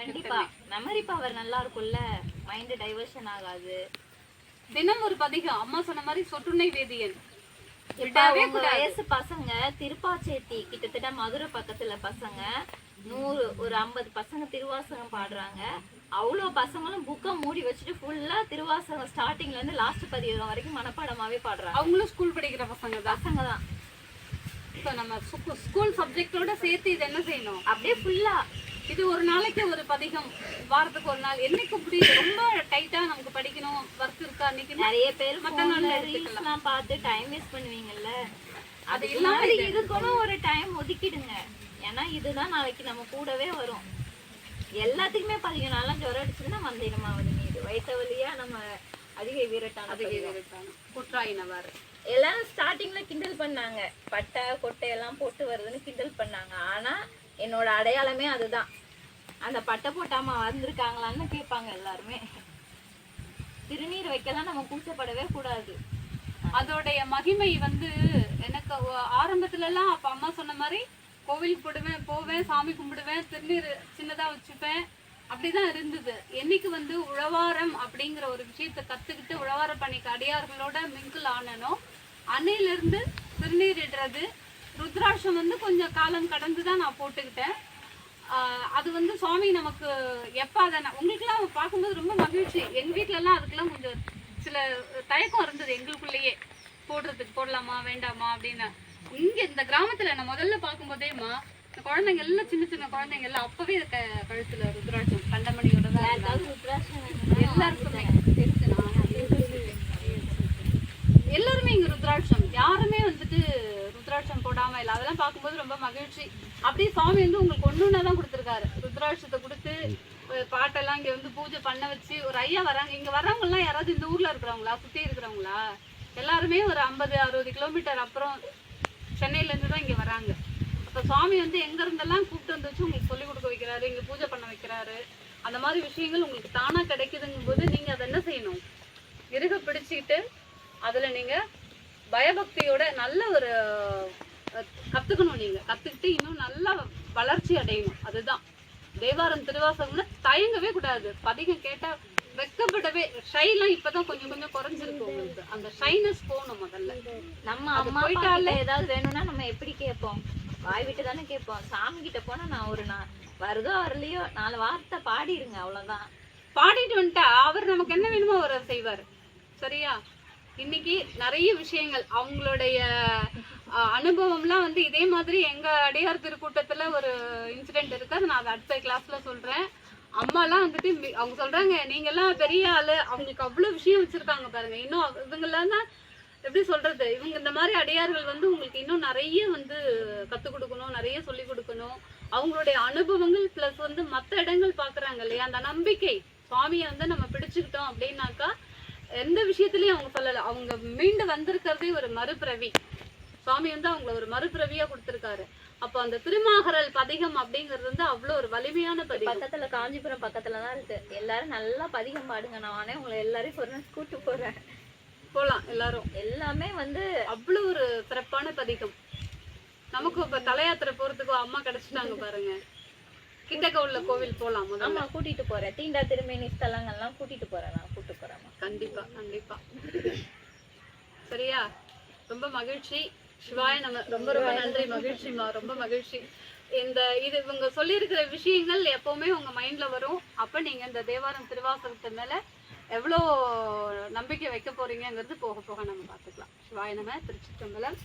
கண்டிப்பா memory power நல்லா இருக்கும்ல, மைண்ட் டைவர்ஷன் ஆகாது. தினம் ஒரு பதிகம் அம்மா சொன்ன மாதிரி சொட்டுணை வேதியன். இப்ப உங்க வயசு பசங்க திருப்பாச்சேத்தி கிட்டத்தட்ட மதுரை பக்கத்துல பசங்க 100 ஒரு 50 பசங்க திருவாசகம் பாடுறாங்க. அவ்வளோ பசங்களும் புக்கை மூடி வச்சுட்டு ஃபுல்லா திருவாசகம் ஸ்டார்டிங்ல இருந்து லாஸ்ட் பதிகம் வரைக்கும் மனப்பாடமாவே பாடுறாங்க. அவங்களும் ஸ்கூல் படிக்கிற பசங்க தான். இப்போ நம்ம ஸ்கூல் சப்ஜெக்டோட சேர்த்து இது என்ன செய்யணும், அப்படியே ஃபுல்லா இது ஒரு நாளைக்கு ஒரு பதிகம், வாரத்துக்கு ஒரு நாள். என்னைக்கு முடியுது ரொம்ப டைட்டா நமக்கு படிக்கணும் ஒர்க் இருக்கா அன்னைக்கு நிறைய பேர் மத்த நாள்ல ரீல்ஸ்லாம் பார்த்து டைம் வேஸ்ட் பண்ணுவீங்கல்ல, அது இல்லாம இதுக்குன்னு ஒரு டைம் ஒதுக்கிடுங்க. ஏன்னா இதுதான் நாளைக்கு நம்ம கூடவே வரும். எல்லாத்துக்குமே பதிகனால ஜுரம் அடிச்சுன்னா மந்திரமாவது மீது வயிற்று வழியா நம்ம அதிக வீரட்டான குற்றாயினவாறு எல்லாரும் ஸ்டார்டிங்ல கிண்டல் பண்ணாங்க, பட்டை கொட்டை எல்லாம் போட்டு வருதுன்னு கிண்டல் பண்ணாங்க. ஆனா என்னோட அடையாளமே அதுதான். அந்த பட்டை போட்டாம வந்திருக்காங்களான்னு கேட்பாங்க எல்லாருமே. திருநீர் வைக்கலாம் நம்ம கூச்சப்படவே கூடாது. அதோடைய மகிமை எனக்கு ஆரம்பத்துல எல்லாம் அப்ப அம்மா சொன்ன மாதிரி கோவிலுக்கு போவேன், சாமி கும்பிடுவேன், திருநீர் சின்னதா வச்சுப்பேன், அப்படிதான் இருந்தது. என்னைக்கு உழவாரம் அப்படிங்கிற ஒரு விஷயத்த கத்துக்கிட்டு உழவார பணிக்கு அடியார்களோட மிங்கிள் ஆனனோ அன்னையில இருந்து திருநீர் இடுறது, ருத்ராட்சம் கொஞ்சம் காலம் கடந்துதான் நான் போட்டுக்கிட்டேன். அது சுவாமி நமக்கு எப்ப அதை உங்களுக்குலாம் பார்க்கும்போது ரொம்ப மகிழ்ச்சி. எங்க வீட்டுல எல்லாம் அதுக்கெல்லாம் கொஞ்சம் சில தயக்கம் இருந்தது எங்களுக்குள்ளேயே, போடலாமா வேண்டாமா அப்படின்னு. இங்க இந்த கிராமத்துல நான் முதல்ல பார்க்கும்போதேமா குழந்தைங்க எல்லாம் சின்ன சின்ன குழந்தைங்க எல்லாம் அப்பவே கழுத்துல ருத்ராட்சம் கண்டமணியோட எல்லாருக்குமே எல்லாருமே இங்க ருத்ராட்சம், யாருமே ருத்ராட்சம் போடாம இல்லை. அதெல்லாம் பார்க்கும்போது ரொம்ப மகிழ்ச்சி. அப்படியே சுவாமி உங்களுக்கு ஒண்ணுதான் கொடுத்துருக்காரு, ருத்ராட்சத்தை கொடுத்து பாட்டெல்லாம் இங்க பூஜை பண்ண வச்சு. ஒரு ஐயா வராங்க, இங்க வர்றவங்க எல்லாம் யாராவது இந்த ஊர்ல இருக்கிறவங்களா, சுத்தி இருக்கிறவங்களா? எல்லாருமே ஒரு 50-60 கிலோமீட்டர் அப்புறம் சென்னையில இருந்து தான் இங்க வராங்க. அப்ப சுவாமி எங்க இருந்தெல்லாம் கூப்பிட்டு வச்சு உங்களுக்கு சொல்லிக் கொடுக்க வைக்கிறாரு, இங்க பூஜை பண்ண வைக்கிறாரு. அந்த மாதிரி விஷயங்கள் உங்களுக்கு தானா கிடைக்குதுங்கும் போது நீங்க அதை என்ன செய்யணும், இறுக பிடிச்சிக்கிட்டு அதுல நீங்க பயபக்தியோட நல்ல ஒரு கத்துக்கணும். நீங்க கத்துக்கிட்டு இன்னும் நல்லா வளர்ச்சி அடையணும். அதுதான் தேவாரம் திருவாசகம்னு தயங்கவே கூடாது. பதிகம் கேட்டா வெக்கப்படவே, ஷைலாம் இப்பதான் கொஞ்சம் கொஞ்சம் குறைஞ்சிருக்கு. உங்களுக்கு அந்த ஷைனஸ் போகணும். முதல்ல நம்ம அம்மா போயிட்டால ஏதாவது வேணும்னா நம்ம எப்படி கேட்போம், வாய் விட்டு தானே கேட்போம். சாமி கிட்ட போனா நான் ஒரு வருதோ வரலையோ 4 வார்த்தை பாடிருங்க, அவ்வளவுதான். பாடிட்டு வந்துட்டா அவர் நமக்கு என்ன வேணுமோ அவர் செய்வாரு. சரியா? இன்னைக்கு நிறைய விஷயங்கள் அவங்களுடைய அனுபவம்லாம் இதே மாதிரி எங்க அடையார் திருக்கூட்டத்துல ஒரு இன்சிடென்ட் இருக்கு. அதை நான் அடுத்த கிளாஸ்ல சொல்றேன். அம்மாலாம் அவங்க சொல்றாங்க, நீங்க எல்லாம் பெரிய ஆளு, அவங்களுக்கு அவ்வளவு விஷயம் வச்சிருக்காங்க பாருங்க. இன்னும் இவங்கெல்லாம் தான் எப்படி சொல்றது, இவங்க இந்த மாதிரி அடையார்கள் உங்களுக்கு இன்னும் நிறைய கத்துக் கொடுக்கணும், நிறைய சொல்லி கொடுக்கணும். அவங்களுடைய அனுபவங்கள் பிளஸ் மற்ற இடங்கள் பாக்குறாங்க இல்லையா, அந்த நம்பிக்கை சுவாமியை நம்ம பிடிச்சுக்கிட்டோம் அப்படின்னாக்கா எந்த விஷயத்திலயும் அவங்க சொல்லல. அவங்க மீண்டு வந்திருக்கிறதே ஒரு மறுபிறவி. சுவாமி அவங்களை ஒரு மறுபிறவியா கொடுத்திருக்காரு. அப்போ அந்த திருமாகரல் பதிகம் அப்படிங்கிறது அவ்வளவு ஒரு வலிமையான பதிகம். பக்கத்துல காஞ்சிபுரம் பக்கத்துலதான் இருக்கு. எல்லாரும் நல்லா பதிகம் பாடுங்க, நானே உங்களை எல்லாரையும் ஒரு கூட்டு போறேன். போலாம் எல்லாரும். எல்லாமே அவ்வளவு ஒரு சிறப்பான பதிகம். நமக்கு இப்ப தலையாத்திரை போறதுக்கு அம்மா கிடைச்சிட்டாங்க பாருங்க. கிட்டக்க உள்ள கோவில் போலாம். முதல்ல கூட்டிட்டு போறேன். தீண்டா திருமேனி ஸ்தலங்கள்லாம் கூட்டிட்டு போறேன். நான் கூட்டு போறேன். கண்டிப்பா கண்டிப்பா. சரியா? ரொம்ப மகிழ்ச்சி. சிவாய நம்ம ரொம்ப ரொம்ப நன்றி. மகிழ்ச்சிமா, ரொம்ப மகிழ்ச்சி. இது இவங்க சொல்லியிருக்கிற விஷயங்கள் எப்பவுமே உங்க மைண்ட்ல வரும். அப்ப நீங்க இந்த தேவாரம் திருவாசகத்து மேல எவ்வளோ நம்பிக்கை வைக்க போறீங்கிறது போக போக நம்ம பார்த்துக்கலாம். சிவாய நம. திருச்சிற்றம்பலம்.